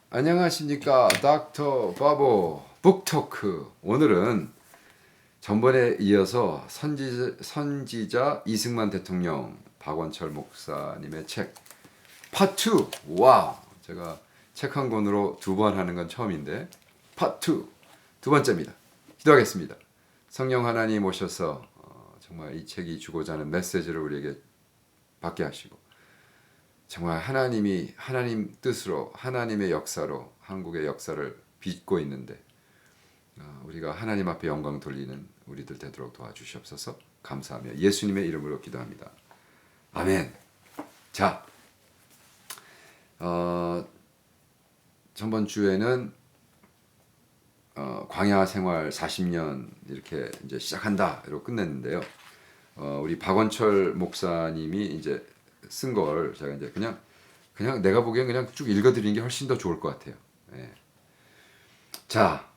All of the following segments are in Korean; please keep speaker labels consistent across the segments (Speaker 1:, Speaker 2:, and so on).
Speaker 1: 안녕하십니까 닥터 바보 북토크. 오늘은 전번에 이어서 선지자 이승만 대통령 박원철 목사님의 책 파트 2. 와우, 제가 책 한 권으로 두 번 하는 건 처음인데 파트 2 두 번째입니다. 기도하겠습니다. 성령 하나님 오셔서 정말 이 책이 주고자 하는 메시지를 우리에게 받게 하시고, 정말 하나님 뜻으로, 하나님의 역사로 한국의 역사를 빚고 있는데 우리가 하나님 앞에 영광 돌리는 우리들 되도록 도와주시옵소서. 감사하며 예수님의 이름으로 기도합니다. 아멘. 자, 전번 주에는 광야 생활 40년 이렇게 이제 시작한다 이러고 끝냈는데요. 우리 박원철 목사님이 이제 쓴 걸 제가 이제 그냥 내가 보기엔 그냥 쭉 읽어드리는 게 훨씬 더 좋을 것 같아요. 예. 자,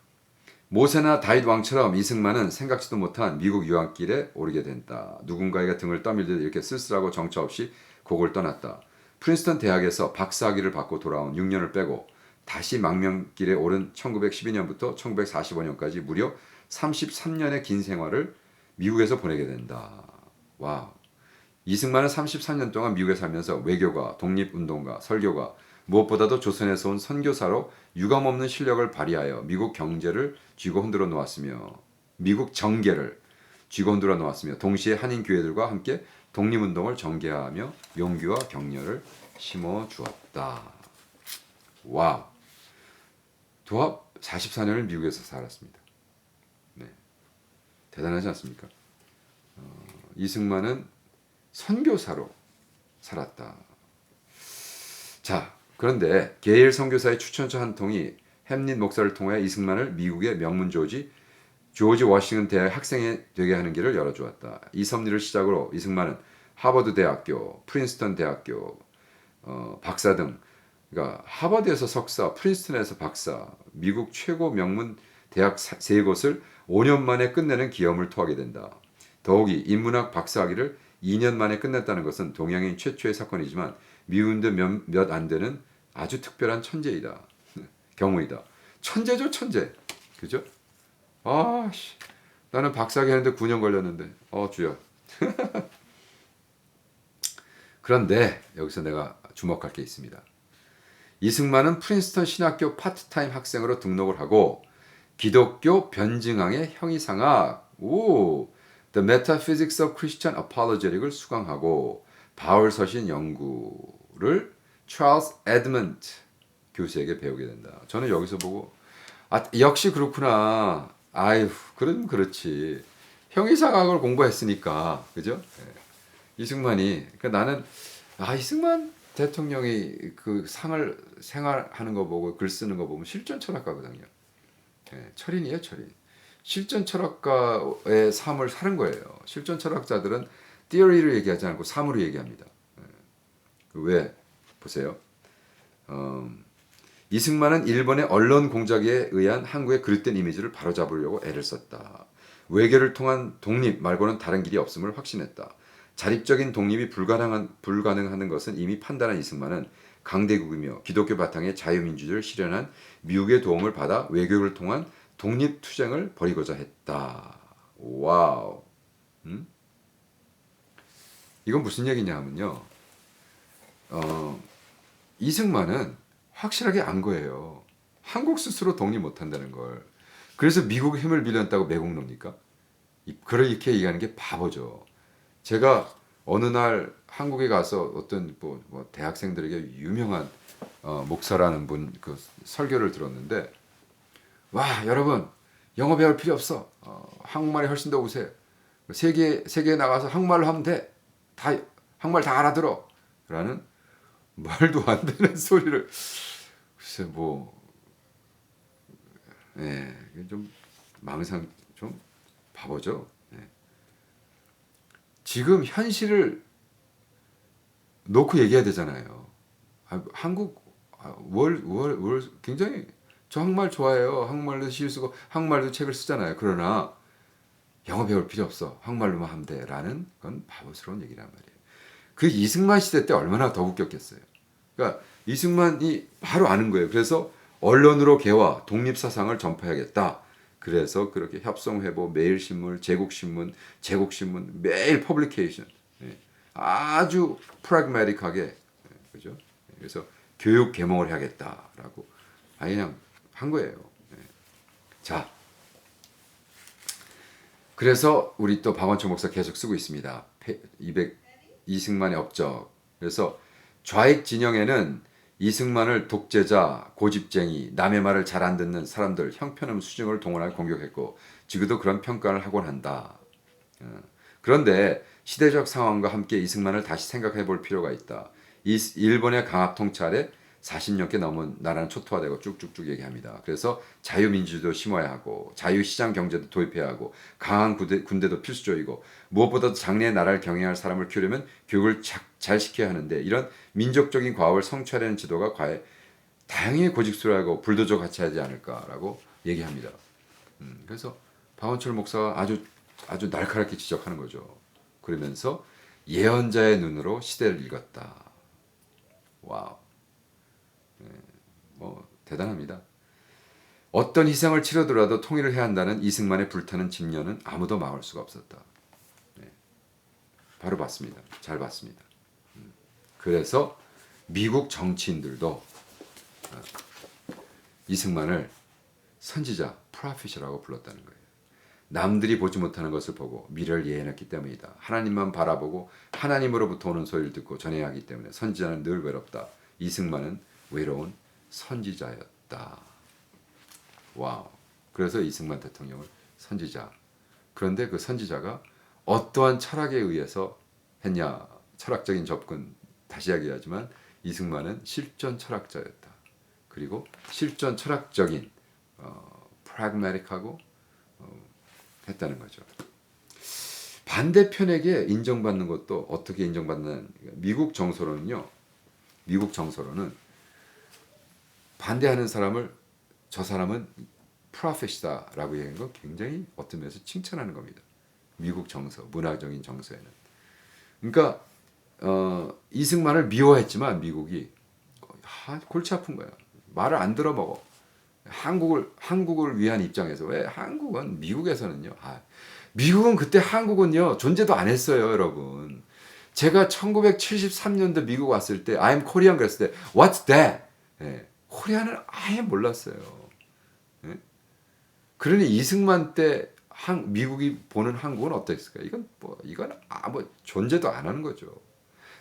Speaker 1: 모세나 다윗 왕처럼 이승만은 생각지도 못한 미국 유학길에 오르게 된다. 누군가에게 등을 떠밀듯 이렇게 쓸쓸하고 정처 없이 곡을 떠났다. 프린스턴 대학에서 박사학위를 받고 돌아온 6년을 빼고 다시 망명길에 오른 1912년부터 1945년까지 무려 33년의 긴 생활을 미국에서 보내게 된다. 와우. 이승만은 33년 동안 미국에 살면서 외교가, 독립운동가, 설교가, 무엇보다도 조선에서 온 선교사로 유감없는 실력을 발휘하여 미국 경제를 쥐고 흔들어 놓았으며, 미국 정계를 쥐고 흔들어 놓았으며, 동시에 한인 교회들과 함께 독립운동을 전개하며 용기와 격려를 심어 주었다. 와, 도합 44년을 미국에서 살았습니다. 네, 대단하지 않습니까? 이승만은 선교사로 살았다. 자, 그런데 게일 선교사의 추천서 한 통이 햄릿 목사를 통해 이승만을 미국의 명문 조지 워싱턴 대학 학생이 되게 하는 길을 열어주었다. 이 섭리를 시작으로 이승만은 하버드 대학교, 프린스턴 대학교 박사 등, 그러니까 하버드에서 석사, 프린스턴에서 박사, 미국 최고 명문 대학 세 곳을 5년 만에 끝내는 기염을 토하게 된다. 더욱이 인문학 박사학위를 2년 만에 끝냈다는 것은 동양인 최초의 사건이지만 미운데 몇 안 되는 아주 특별한 천재이다. 경우이다. 천재죠, 천재. 그죠? 나는 박사학위 하는데 9년 걸렸는데. 주여. 그런데 여기서 내가 주목할 게 있습니다. 이승만은 프린스턴 신학교 파트타임 학생으로 등록을 하고 기독교 변증학의 형이상학 The Metaphysics of Christian Apologetic을 수강하고 바울 서신 연구를 찰스 에드먼트 교수에게 배우게 된다. 저는 여기서 보고 역시 그렇구나. 아유, 그럼 그렇지. 형이상학을 공부했으니까, 그죠? 네. 이승만이, 그러니까 나는 이승만 대통령이 그 상을 생활하는 거 보고 글 쓰는 거 보면 실전 철학가거든요. 네, 철인이에요, 철인. 실전 철학가의 삶을 사는 거예요. 실전 철학자들은 theory로 얘기하지 않고 삶으로 얘기합니다. 왜? 보세요. 이승만은 일본의 언론 공작에 의한 한국의 그릇된 이미지를 바로잡으려고 애를 썼다. 외교를 통한 독립 말고는 다른 길이 없음을 확신했다. 자립적인 독립이 불가능하는 것은 이미 판단한 이승만은 강대국이며 기독교 바탕의 자유민주주의를 실현한 미국의 도움을 받아 외교를 통한 독립투쟁을 벌이고자 했다. 와우. 이건 무슨 얘기냐 하면요. 이승만은 확실하게 안 거예요. 한국 스스로 독립 못한다는 걸. 그래서 미국 힘을 빌렸다고 매국노입니까? 그렇게 얘기하는 게 바보죠. 제가 어느 날 한국에 가서 어떤 뭐 대학생들에게 유명한 목사라는 분 그 설교를 들었는데, 와, 여러분 영어 배울 필요 없어. 한국말이 훨씬 더 우세. 세계에 나가서 한국말로 하면 돼. 다 한국말 다 알아들어. 라는 말도 안 되는 소리를, 글쎄 좀 좀 바보죠. 지금 현실을 놓고 얘기해야 되잖아요. 한국 굉장히, 저 한국말 좋아해요. 한국말도 시를 쓰고 한국말도 책을 쓰잖아요. 그러나 영어 배울 필요 없어. 한국말로만 하면 돼. 라는 건 바보스러운 얘기란 말이에요. 그 이승만 시대 때 얼마나 더 웃겼겠어요. 그러니까 이승만이 바로 아는 거예요. 그래서 언론으로 개화, 독립사상을 전파해야겠다. 그래서 그렇게 협성회보, 매일신문, 제국신문 매일 퍼블리케이션. 예. 아주 프라그마틱하게, 예, 그죠? 그래서 교육 계몽을 해야겠다라고 그냥 한 거예요. 예. 자, 그래서 우리 또 박원철 목사 계속 쓰고 있습니다. 200 이승만의 업적. 그래서 좌익 진영에는 이승만을 독재자, 고집쟁이, 남의 말을 잘 안 듣는 사람들, 형편없는 수증을 동원하여 공격했고 지금도 그런 평가를 하곤 한다. 그런데 시대적 상황과 함께 이승만을 다시 생각해 볼 필요가 있다. 일본의 강압 통찰에 40년께 넘은 나라는 초토화되고 쭉쭉쭉 얘기합니다. 그래서 자유민주도 심어야 하고 자유시장 경제도 도입해야 하고 강한 군대도 필수적이고 무엇보다도 장래의 나라를 경영할 사람을 키우려면 교육을 잘 시켜야 하는데 이런 민족적인 과업을 성취하려는 지도가 과연 다양히 고집스러워하고 불도저 같이 하지 않을까라고 얘기합니다. 그래서 박원철 목사가 아주 날카롭게 지적하는 거죠. 그러면서 예언자의 눈으로 시대를 읽었다. 와우. 대단합니다. 어떤 희생을 치르더라도 통일을 해야 한다는 이승만의 불타는 집념은 아무도 막을 수가 없었다. 네. 바로 봤습니다. 잘 봤습니다. 그래서 미국 정치인들도 이승만을 선지자, 프로핏이라고 불렀다는 거예요. 남들이 보지 못하는 것을 보고 미래를 예언했기 때문이다. 하나님만 바라보고 하나님으로부터 오는 소리를 듣고 전해야 하기 때문에 선지자는 늘 외롭다. 이승만은 외로운 선지자였다. 와우. 그래서 이승만 대통령을 선지자. 그런데 그 선지자가 어떠한 철학에 의해서 했냐? 철학적인 접근 다시 이야기하지만 이승만은 실존 철학자였다. 그리고 실존 철학적인 프라그마틱하고 했다는 거죠. 반대편에게 인정받는 것도 어떻게 인정받는 미국 정서로는요. 미국 정서로는 반대하는 사람을 저 사람은 프로페시다라고 얘기하는 건 굉장히 어떤 면에서 칭찬하는 겁니다. 미국 정서, 문화적인 정서에는. 그러니까 이승만을 미워했지만 미국이 골치 아픈 거야. 말을 안 들어 먹어. 한국을 위한 입장에서 왜 한국은 미국에서는요. 미국은 그때 한국은요 존재도 안 했어요, 여러분. 제가 1973년도 미국 왔을 때 I'm Korean 그랬을 때 What's that? 예, 코리아는 아예 몰랐어요. 예? 그러니 이승만 때 미국이 보는 한국은 어땠을까? 이건 아무 존재도 안 하는 거죠.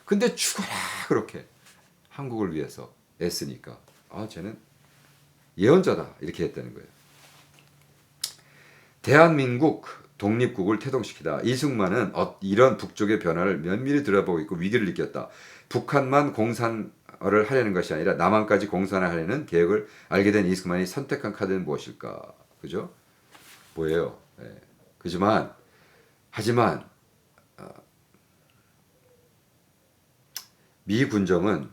Speaker 1: 근데 죽어라 그렇게 한국을 위해서 애쓰니까 쟤는 예언자다 이렇게 했다는 거예요. 대한민국 독립국을 태동시키다. 이승만은 이런 북쪽의 변화를 면밀히 들여다보고 있고 위기를 느꼈다. 북한만 공산을 하려는 것이 아니라 남한까지 공산을 하려는 계획을 알게 된 이승만이 선택한 카드는 무엇일까? 그죠? 뭐예요? 네. 하지만 미 군정은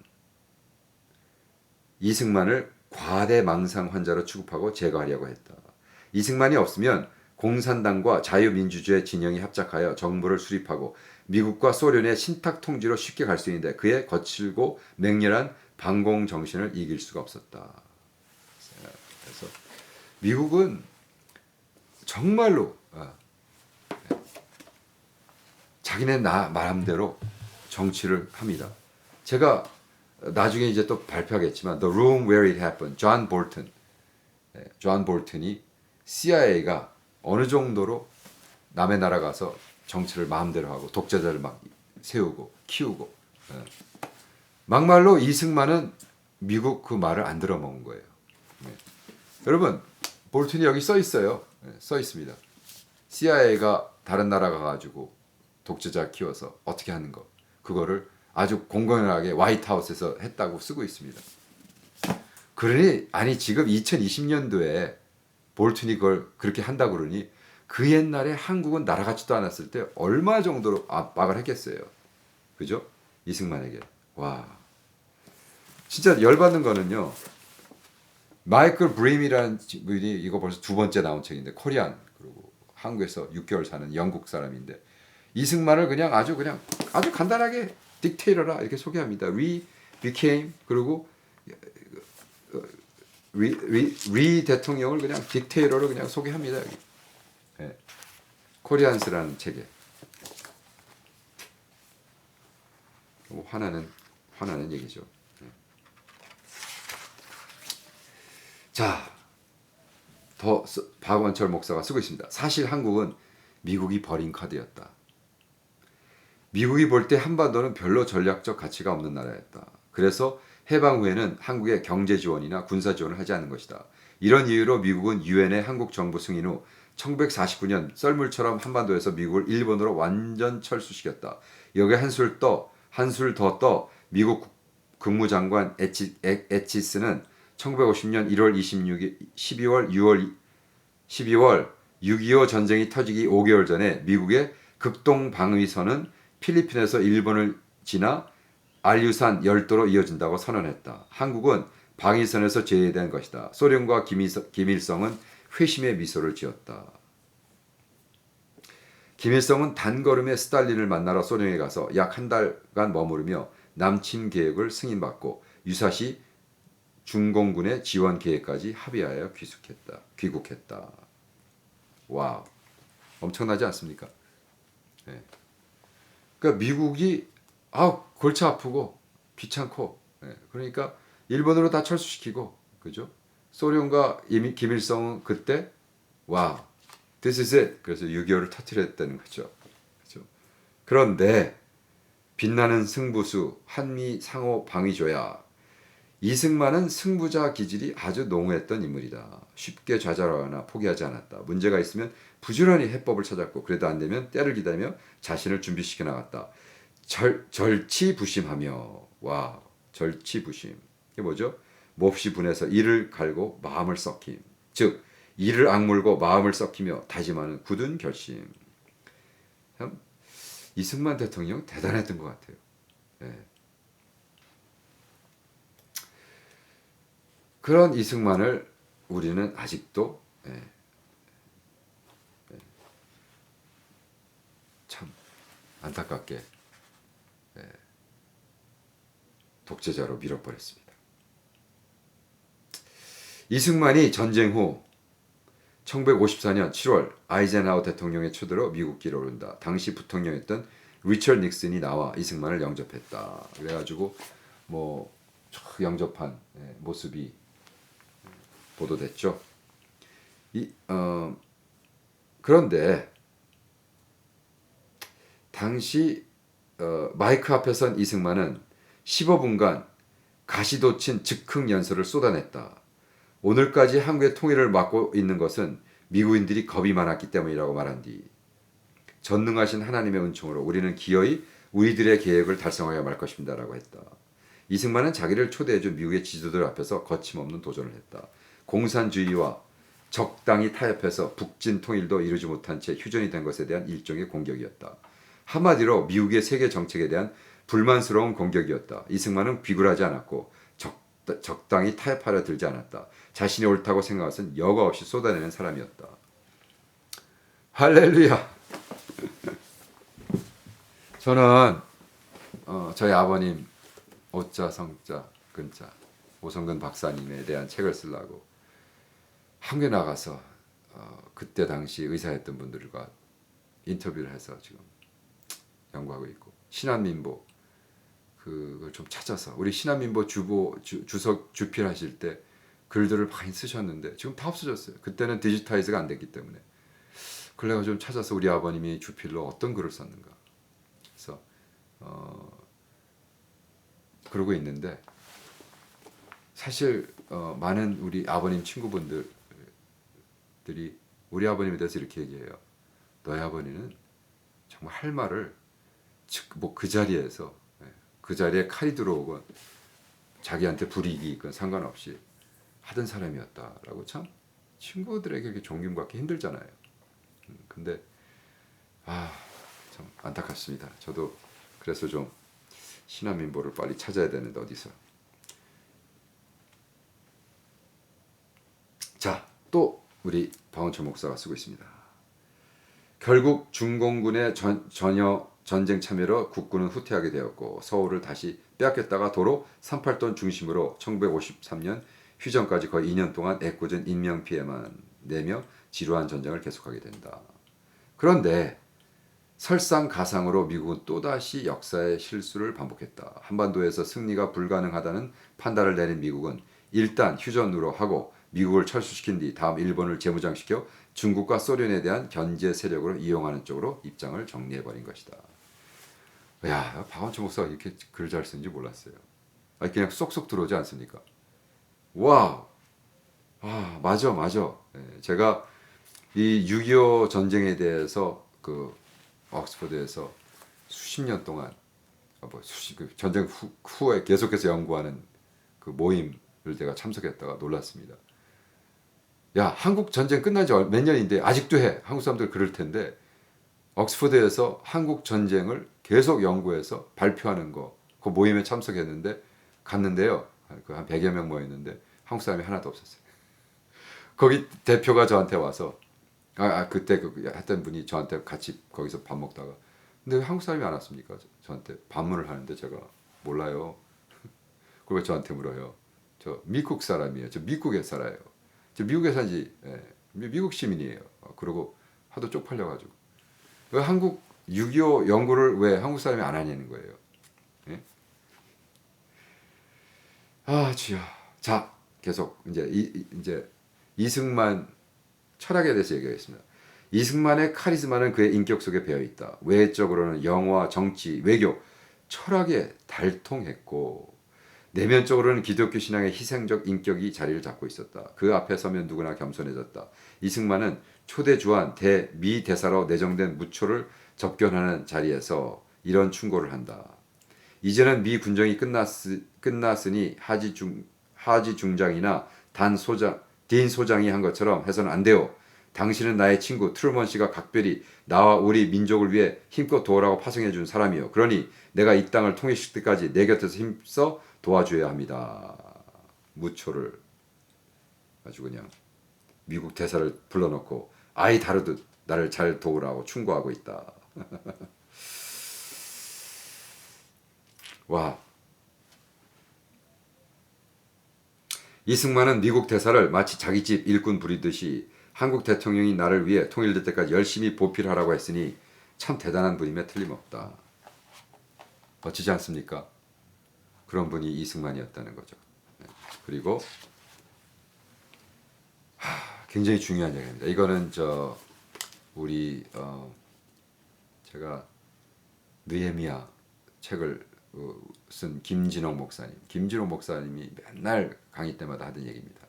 Speaker 1: 이승만을 과대망상 환자로 취급하고 제거하려고 했다. 이승만이 없으면 공산당과 자유민주주의 진영이 합작하여 정부를 수립하고 미국과 소련의 신탁 통지로 쉽게 갈 수 있는데 그의 거칠고 맹렬한 반공 정신을 이길 수가 없었다. 그래서 미국은 정말로 자기네 마음대로 정치를 합니다. 제가 나중에 이제 또 발표하겠지만 The Room Where It Happened, 존 볼튼이 CIA가 어느 정도로 남의 나라 가서 정치를 마음대로 하고 독재자를 막 세우고 키우고 막말로 이승만은 미국 그 말을 안 들어먹은 거예요. 여러분 볼튼이 여기 써 있어요. 써 있습니다. CIA가 다른 나라 가가지고 독재자 키워서 어떻게 하는 거 그거를 아주 공공연하게 화이트하우스에서 했다고 쓰고 있습니다. 그러니 지금 2020년도에 볼튼이 그걸 그렇게 한다 그러니 그 옛날에 한국은 나라 같지도 않았을 때 얼마 정도로 압박을 했겠어요. 그죠? 이승만에게. 와. 진짜 열받는 거는요. 마이클 브림이라는 분이 이거 벌써 두 번째 나온 책인데 코리안 그리고 한국에서 6개월 사는 영국 사람인데 이승만을 그냥 아주 간단하게 딕테이터라 이렇게 소개합니다. We became 그리고 리 대통령을 그냥 딕테이터로 그냥 소개합니다 여기. 예. 코리안스라는 책에. 화나는 얘기죠. 예. 자, 더 박원철 목사가 쓰고 있습니다. 사실 한국은 미국이 버린 카드였다. 미국이 볼 때 한반도는 별로 전략적 가치가 없는 나라였다. 그래서 해방 후에는 한국에 경제 지원이나 군사 지원을 하지 않는 것이다. 이런 이유로 미국은 유엔의 한국 정부 승인 후 1949년 썰물처럼 한반도에서 미국을 일본으로 완전 철수시켰다. 여기에 한술 더 떠 미국 국무장관 에치스는 1950년 1월 26일 12월 6.25 전쟁이 터지기 5개월 전에 미국의 극동 방위선은 필리핀에서 일본을 지나 알류산 열도로 이어진다고 선언했다. 한국은 방위선에서 제외된 것이다. 소련과 김일성은 회심의 미소를 지었다. 김일성은 단걸음에 스탈린을 만나러 소련에 가서 약 한 달간 머무르며 남침 계획을 승인받고 유사시 중공군의 지원 계획까지 합의하여 귀국했다. 와우, 엄청나지 않습니까? 네. 그러니까 미국이 골치 아프고 귀찮고, 그러니까 일본으로 다 철수시키고, 그죠? 소련과 김일성은 그때 와우, this is it. 그래서 6.25를 터뜨렸다는 거죠. 그죠? 그런데 빛나는 승부수 한미 상호 방위조약. 이승만은 승부자 기질이 아주 농후했던 인물이다. 쉽게 좌절하거나 포기하지 않았다. 문제가 있으면 부지런히 해법을 찾았고 그래도 안 되면 때를 기다리며 자신을 준비시켜 나갔다. 절치부심하며 와 절치부심 이게 뭐죠? 몹시 분해서 이를 갈고 마음을 썩힘. 즉 이를 악물고 마음을 썩히며 다짐하는 굳은 결심. 참 이승만 대통령 대단했던 것 같아요. 네. 그런 이승만을 우리는 아직도 참 안타깝게 독재자로 밀어버렸습니다. 이승만이 전쟁 후 1954년 7월 아이젠하워 대통령의 초대로 미국길에 오른다. 당시 부통령이었던 리처드 닉슨이 나와 이승만을 영접했다. 그래가지고 뭐 영접한 모습이 보도됐죠. 그런데 당시 마이크 앞에 선 이승만은 15분간 가시돋친 즉흥 연설을 쏟아냈다. 오늘까지 한국의 통일을 막고 있는 것은 미국인들이 겁이 많았기 때문이라고 말한 뒤 전능하신 하나님의 은총으로 우리는 기어이 우리들의 계획을 달성하여 말 것입니다 라고 했다. 이승만은 자기를 초대해준 미국의 지도자들 앞에서 거침없는 도전을 했다. 공산주의와 적당히 타협해서 북진 통일도 이루지 못한 채 휴전이 된 것에 대한 일종의 공격이었다. 한마디로 미국의 세계 정책에 대한 불만스러운 공격이었다. 이승만은 비굴하지 않았고 적당히 타협하려 들지 않았다. 자신이 옳다고 생각한 것은 여과 없이 쏟아내는 사람이었다. 할렐루야. 저는 저희 아버님 오자 성자 근자 오성근 박사님에 대한 책을 쓰려고 한국에 나가서 그때 당시 의사였던 분들과 인터뷰를 해서 지금 연구하고 있고 신한민보 그걸 좀 찾아서 우리 신한민보 주석 주필하실 때 글들을 많이 쓰셨는데 지금 다 없어졌어요. 그때는 디지타이즈가 안 됐기 때문에 그래가 좀 찾아서 우리 아버님이 주필로 어떤 글을 썼는가 그래서 그러고 있는데 사실 많은 우리 아버님 친구분들이 우리 아버님에 대해서 이렇게 얘기해요. 너희 아버님은 정말 할 말을 그 자리에서 그 자리에 칼이 들어오건 자기한테 불이익이 있건 상관없이 하던 사람이었다라고 참 친구들에게 이렇게 존경받기 힘들잖아요. 근데 참 안타깝습니다. 저도 그래서 좀 신한민보를 빨리 찾아야 되는데 어디서. 자, 또 우리 박원철 목사가 쓰고 있습니다. 결국 중공군의 전쟁 참여로 국군은 후퇴하게 되었고 서울을 다시 빼앗겼다가 도로 38돈 중심으로 1953년 휴전까지 거의 2년 동안 애꿎은 인명피해만 내며 지루한 전쟁을 계속하게 된다. 그런데 설상가상으로 미국은 또다시 역사의 실수를 반복했다. 한반도에서 승리가 불가능하다는 판단을 내린 미국은 일단 휴전으로 하고 미국을 철수시킨 뒤 다음 일본을 재무장시켜 중국과 소련에 대한 견제 세력으로 이용하는 쪽으로 입장을 정리해버린 것이다. 야, 박원철 목사가 이렇게 글 잘 쓰는지 몰랐어요. 아니, 그냥 쏙쏙 들어오지 않습니까? 와, 아, 맞아. 예, 제가 이 6.25 전쟁에 대해서 그 옥스퍼드에서 수십 년 동안 그 전쟁 후에 계속해서 연구하는 그 모임을 제가 참석했다가 놀랐습니다. 야, 한국 전쟁 끝난 지 몇 년인데 아직도 해. 한국 사람들 그럴 텐데 옥스퍼드에서 한국 전쟁을 계속 연구해서 발표하는 거, 그 모임에 참석했는데 갔는데요. 그 한 100여 명 모였는데 한국 사람이 하나도 없었어요. 거기 대표가 저한테 와서 그때 그 했던 분이 저한테 같이 거기서 밥 먹다가 근데 왜 한국 사람이 안 왔습니까? 저한테 반문을 하는데 제가 몰라요. 그리고 저한테 물어요. 저 미국 사람이에요. 저 미국에 살아요. 저 미국에 산지 미국 시민이에요. 그러고 하도 쪽팔려가지고 왜 한국 6.25 연구를 왜 한국 사람이 안 하냐는 거예요. 예? 아 주여. 자 계속 이제 이승만 철학에 대해서 얘기하겠습니다. 이승만의 카리스마는 그의 인격 속에 배어 있다. 외적으로는 영화, 정치, 외교, 철학에 달통했고 내면적으로는 기독교 신앙의 희생적 인격이 자리를 잡고 있었다. 그 앞에 서면 누구나 겸손해졌다. 이승만은 초대 주한 대미 대사로 내정된 무초를 접견하는 자리에서 이런 충고를 한다. 이제는 미 군정이 끝났으니 하지 중장이나 딘 소장이 한 것처럼 해서는 안 돼요. 당신은 나의 친구 트루먼 씨가 각별히 나와 우리 민족을 위해 힘껏 도우라고 파송해 준 사람이요. 그러니 내가 이 땅을 통일시킬 때까지 내 곁에서 힘써 도와줘야 합니다. 무초를 아주 그냥 미국 대사를 불러놓고 아이 다루듯 나를 잘 도우라고 충고하고 있다. 와. 이승만은 미국 대사를 마치 자기 집 일꾼 부리듯이 한국 대통령이 나를 위해 통일될 때까지 열심히 보필하라고 했으니 참 대단한 분임에 틀림없다. 멋지지 않습니까? 그런 분이 이승만이었다는 거죠. 그리고 굉장히 중요한 얘기입니다. 이거는 우리 제가 느헤미야 책을 쓴 김진홍 목사님이 맨날 강의 때마다 하던 얘기입니다.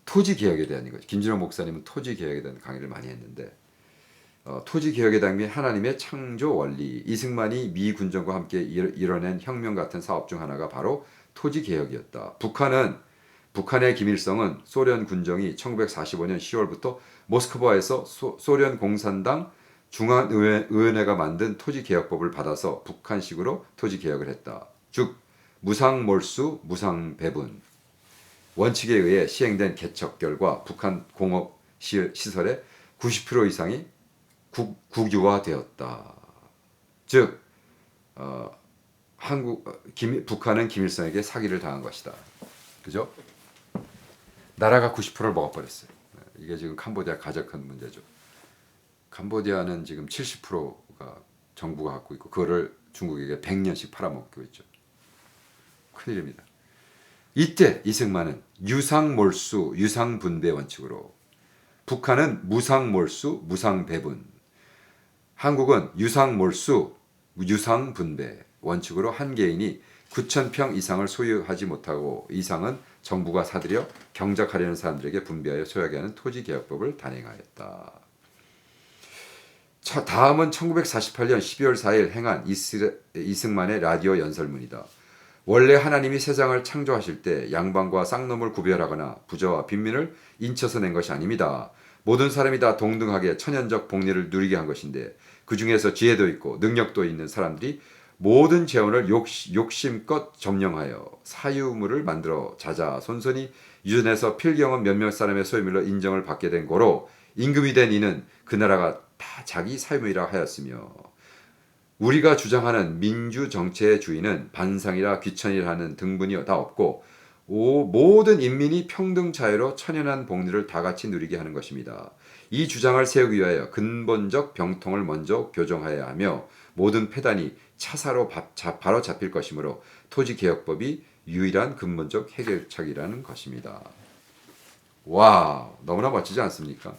Speaker 1: 토지 개혁에 대한 거죠. 김진홍 목사님은 토지 개혁에 대한 강의를 많이 했는데 토지 개혁에 대한 하나님의 창조 원리, 이승만이 미 군정과 함께 이뤄낸 혁명 같은 사업 중 하나가 바로 토지 개혁이었다. 북한의 김일성은 소련 군정이 1945년 10월부터 모스크바에서 소련 공산당 중앙의원회가 만든 토지개혁법을 받아서 북한식으로 토지개혁을 했다. 즉 무상몰수, 무상배분 원칙에 의해 시행된 개척 결과 북한 공업 시설의 90% 이상이 국유화되었다. 즉 북한은 김일성에게 사기를 당한 것이다. 그죠? 나라가 90%를 먹어버렸어요. 이게 지금 캄보디아 가장 큰 문제죠. 캄보디아는 지금 70%가 정부가 갖고 있고 그거를 중국에게 100년씩 팔아먹고 있죠. 큰일입니다. 이때 이승만은 유상몰수, 유상분배 원칙으로 북한은 무상몰수, 무상배분 한국은 유상몰수, 유상분배 원칙으로 한 개인이 9,000평 이상을 소유하지 못하고 이상은 정부가 사들여 경작하려는 사람들에게 분배하여 소유하게 하는 토지개혁법을 단행하였다. 다음은 1948년 12월 4일 행한 이승만의 라디오 연설문이다. 원래 하나님이 세상을 창조하실 때 양반과 쌍놈을 구별하거나 부자와 빈민을 인쳐서 낸 것이 아닙니다. 모든 사람이 다 동등하게 천연적 복리를 누리게 한 것인데 그 중에서 지혜도 있고 능력도 있는 사람들이 모든 재원을 욕심껏 점령하여 사유물을 만들어 자자손손이 유전해서 필경은 몇몇 사람의 소유물로 인정을 받게 된 거로 임금이 된 이는 그 나라가 다 자기 사유물이라 하였으며 우리가 주장하는 민주 정체의 주인은 반상이라 귀천이라 하는 등분이 다 없고 5. 모든 인민이 평등 자유로 천연한 복리를 다 같이 누리게 하는 것입니다. 이 주장을 세우기 위하여 근본적 병통을 먼저 교정하여야 하며 모든 폐단이 차사로 바로 잡힐 것이므로 토지개혁법이 유일한 근본적 해결책이라는 것입니다. 와, 너무나 멋지지 않습니까?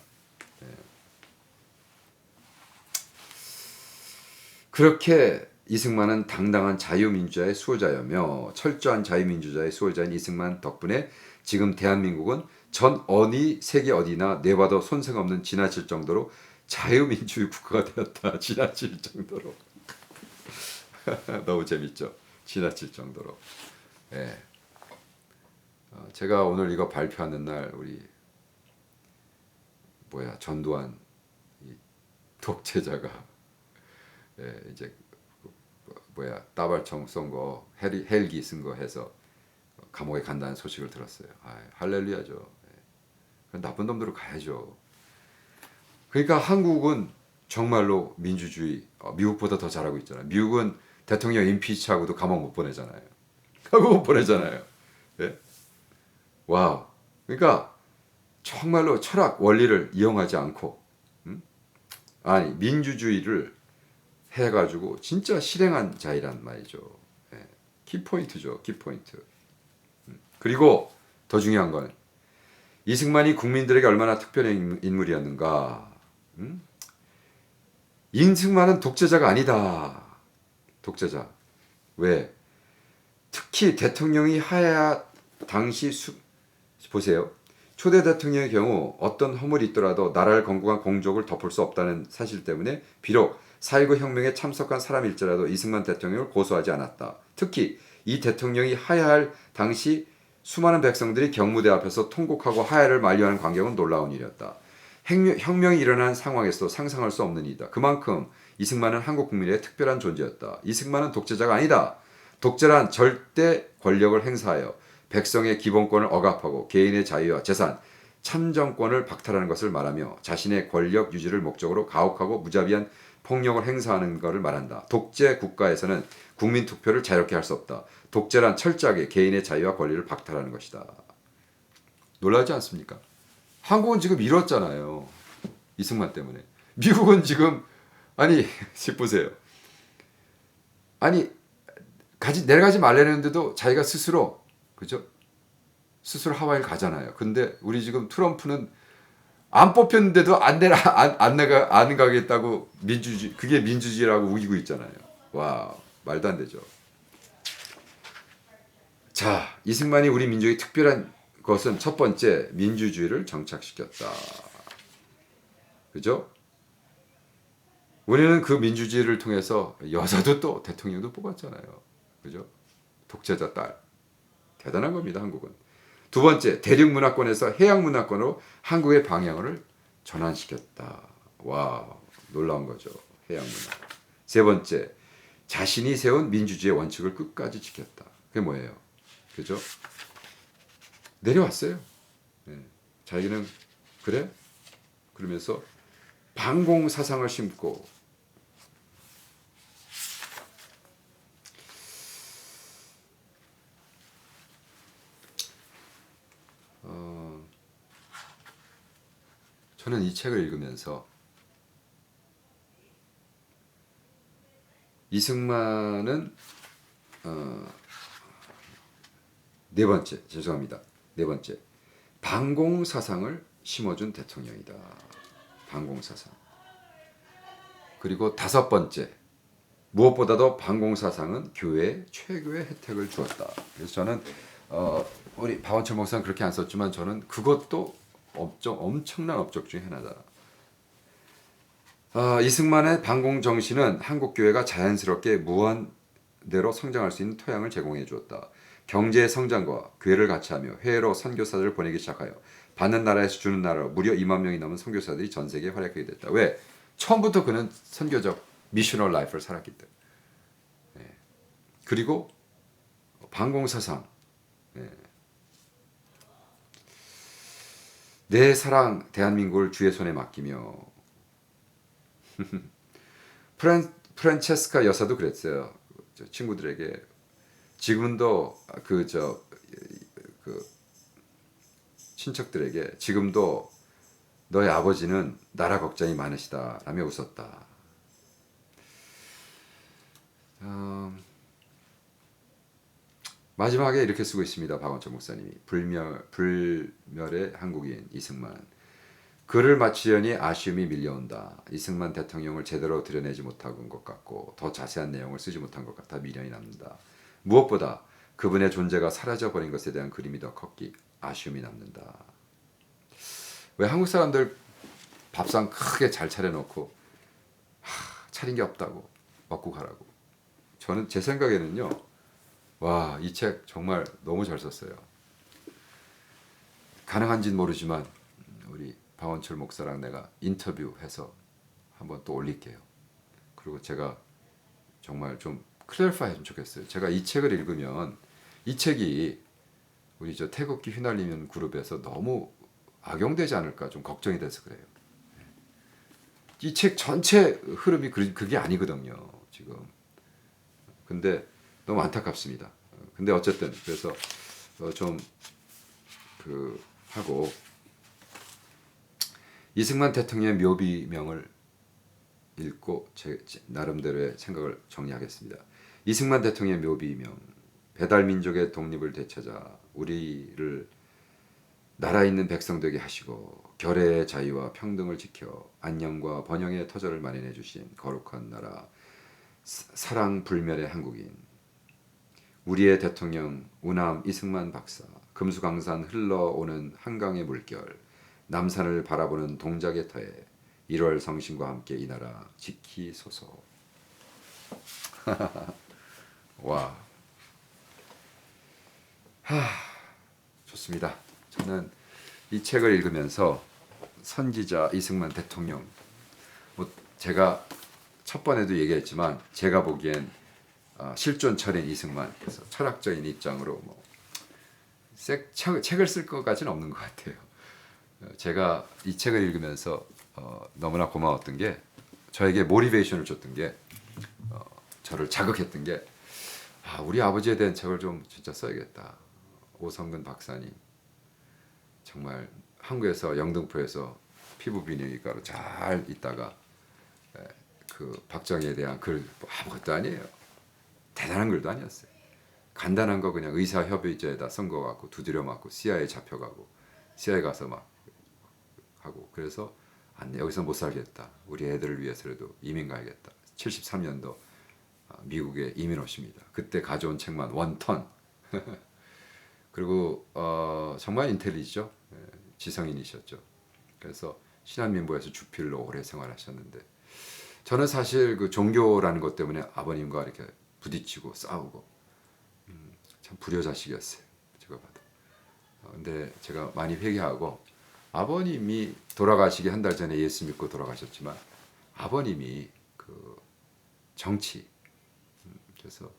Speaker 1: 그렇게 이승만은 당당한 자유민주자의 수호자였며 철저한 자유민주자의 수호자인 이승만 덕분에 지금 대한민국은 전 어디 세계 어디나 내봐도 손색 없는 지나칠 정도로 자유민주주의 국가가 되었다. 지나칠 정도로. 너무 재밌죠. 지나칠 정도로. 예. 제가 오늘 이거 발표하는 날 우리 전두환 독재자가 이제 따발총 쏜 거 헬기 쓴 거 해서 감옥에 간다는 소식을 들었어요. 할렐루야죠. 나쁜 놈들로 가야죠. 그러니까 한국은 정말로 민주주의 미국보다 더 잘하고 있잖아요. 미국은 대통령 임피치하고도 감옥 못 보내잖아요. 감옥 못 보내잖아요. 예? 와, 그러니까 정말로 철학 원리를 이용하지 않고 민주주의를 해가지고 진짜 실행한 자이란 말이죠. 키포인트죠. 키포인트. 그리고 더 중요한 건 이승만이 국민들에게 얼마나 특별한 인물이었는가. 이승만은 독재자가 아니다. 독재자. 왜? 특히 대통령이 하야 당시 보세요. 초대 대통령의 경우 어떤 허물이 있더라도 나라를 건국한 공적을 덮을 수 없다는 사실 때문에 비록 4.19 혁명에 참석한 사람일지라도 이승만 대통령을 고소하지 않았다. 특히 이 대통령이 하야할 당시 수많은 백성들이 경무대 앞에서 통곡하고 하야를 만류하는 광경은 놀라운 일이었다. 혁명이 일어난 상황에서도 상상할 수 없는 일이다. 그만큼 이승만은 한국 국민의 특별한 존재였다. 이승만은 독재자가 아니다. 독재란 절대 권력을 행사하여 백성의 기본권을 억압하고 개인의 자유와 재산, 참정권을 박탈하는 것을 말하며 자신의 권력 유지를 목적으로 가혹하고 무자비한 폭력을 행사하는 것을 말한다. 독재 국가에서는 국민 투표를 자유롭게 할 수 없다. 독재란 철저하게 개인의 자유와 권리를 박탈하는 것이다. 놀라지 않습니까? 한국은 지금 이뤘잖아요. 이승만 때문에. 미국은 지금 보세요. 내려가지 말라는데도 자기가 스스로 그죠? 스스로 하와이를 가잖아요. 근데 우리 지금 트럼프는 안 뽑혔는데도 안 가겠다고 그게 민주주의라고 우기고 있잖아요. 와, 말도 안 되죠. 자, 이승만이 우리 민족의 특별한 것은 첫 번째 민주주의를 정착시켰다. 그죠? 우리는 그 민주주의를 통해서 여자도 또 대통령도 뽑았잖아요. 그죠? 독재자 딸. 대단한 겁니다, 한국은. 두 번째, 대륙 문화권에서 해양 문화권으로 한국의 방향을 전환시켰다. 와, 놀라운 거죠. 해양 문화. 세 번째, 자신이 세운 민주주의의 원칙을 끝까지 지켰다. 그게 뭐예요? 그죠? 내려왔어요. 자기는 그래? 그러면서 반공 사상을 심고 저는 이 책을 읽으면서 이승만은 네 번째 반공 사상을 심어준 대통령이다. 반공 사상. 그리고 다섯 번째, 무엇보다도 반공 사상은 교회에 최고의 혜택을 주었다. 그래서 저는 우리 박원철 목사는 그렇게 안 썼지만 저는 그것도 엄청난 업적 중에 하나다. 이승만의 반공 정신은 한국 교회가 자연스럽게 무한대로 성장할 수 있는 토양을 제공해 주었다. 경제의 성장과 교회를 같이 하며 해외로 선교사들을 보내기 시작하여 받는 나라에서 주는 나라로 무려 2만 명이 넘은 선교사들이 전 세계에 활약하게 됐다. 왜? 처음부터 그는 선교적 미셔널 라이프를 살았기 때문에. 그리고 반공 사상. 내 사랑 대한민국을 주의 손에 맡기며 프란체스카 여사도 그랬어요. 친구들에게 지금도 그 친척들에게 지금도 너의 아버지는 나라 걱정이 많으시다라며 웃었다. 마지막에 이렇게 쓰고 있습니다. 박원철 목사님이 불멸의 한국인 이승만. 글을 마치려니 아쉬움이 밀려온다. 이승만 대통령을 제대로 드러내지 못한 것 같고 더 자세한 내용을 쓰지 못한 것 같아 미련이 남는다. 무엇보다 그분의 존재가 사라져버린 것에 대한 그림이 더 컸기 아쉬움이 남는다. 왜 한국 사람들 밥상 크게 잘 차려놓고 차린 게 없다고 먹고 가라고. 저는 제 생각에는요. 와, 이 책 정말 너무 잘 썼어요. 가능한지는 모르지만 우리 박원철 목사랑 내가 인터뷰해서 한번 또 올릴게요. 그리고 제가 정말 좀 클래리파이 했으면 좋겠어요. 제가 이 책을 읽으면 이 책이 우리 저 태극기 휘날리면 그룹에서 너무 악용되지 않을까 좀 걱정이 돼서 그래요. 이 책 전체 흐름이 그게 아니거든요. 지금. 근데 너무 안타깝습니다. 근데 어쨌든 그래서 좀 그 하고 이승만 대통령의 묘비명을 읽고 제 나름대로의 생각을 정리하겠습니다. 이승만 대통령의 묘비명. 배달민족의 독립을 되찾아 우리를 나라 있는 백성 되게 하시고 결의의 자유와 평등을 지켜 안녕과 번영의 터전을 마련해 주신 거룩한 나라 사랑 불멸의 한국인. 우리의 대통령 우남 이승만 박사. 금수강산 흘러오는 한강의 물결. 남산을 바라보는 동작의 터에 1월 성신과 함께 이 나라 지키소서. 와, 좋습니다. 저는 이 책을 읽으면서 선지자 이승만 대통령, 뭐 제가 첫 번에도 얘기했지만 제가 보기엔 실존철인 이승만, 그래서 철학적인 입장으로 뭐 책을 쓸 것까지는 없는 것 같아요. 제가 이 책을 읽으면서 너무나 고마웠던 게 저에게 모티베이션을 줬던 게 저를 자극했던 게 우리 아버지에 대한 책을 좀 진짜 써야겠다. 오성근 박사님 정말 한국에서 영등포에서 피부비뇨기과로 잘 있다가 그 박정희에 대한 글 아무것도 아니에요. 대단한 글도 아니었어요. 간단한 거 그냥 의사협의제에다 선거 갖고 두드려 맞고 CIA 잡혀가고 CIA 가서 막 하고 그래서 안 여기서 못 살겠다. 우리 애들을 위해서라도 이민 가야겠다. 73년도 미국에 이민 오십니다. 그때 가져온 책만 원턴. 그리고 정말 인텔리죠. 지성인이셨죠. 그래서 신한민보에서 주필로 오래 생활하셨는데 저는 사실 그 종교라는 것 때문에 아버님과 이렇게 부딪히고 싸우고 참 불효자식이었어요. 제가 봐도. 근데 제가 많이 회개하고 아버님이 돌아가시기 한 달 전에 예수 믿고 돌아가셨지만 아버님이 그 정치 그래서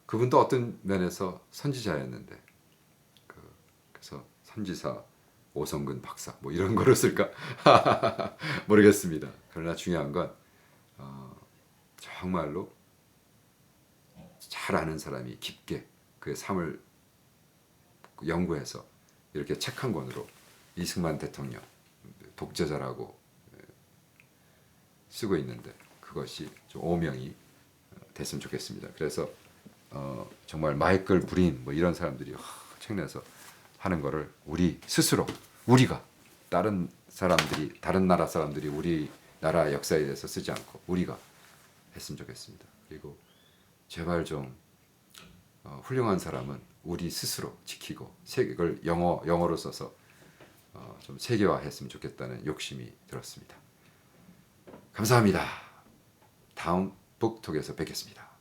Speaker 1: 그분도 어떤 면에서 선지자였는데 그래서 선지사 오성근 박사 뭐 이런 거로 쓸까 모르겠습니다. 그러나 중요한 건 정말로 잘 아는 사람이 깊게 그의 삶을 연구해서 이렇게 책 한 권으로 이승만 대통령 독재자라고 쓰고 있는데 그것이 좀 오명이 됐으면 좋겠습니다. 그래서 정말 마이클 브린 뭐 이런 사람들이 책 내서 하는 거를 우리 스스로 우리가 다른 사람들이 다른 나라 사람들이 우리 나라 역사에 대해서 쓰지 않고 우리가 했으면 좋겠습니다. 그리고 제발 좀 훌륭한 사람은 우리 스스로 지키고 이걸 영어로 써서 좀 세계화했으면 좋겠다는 욕심이 들었습니다. 감사합니다. 다음 북톡에서 뵙겠습니다.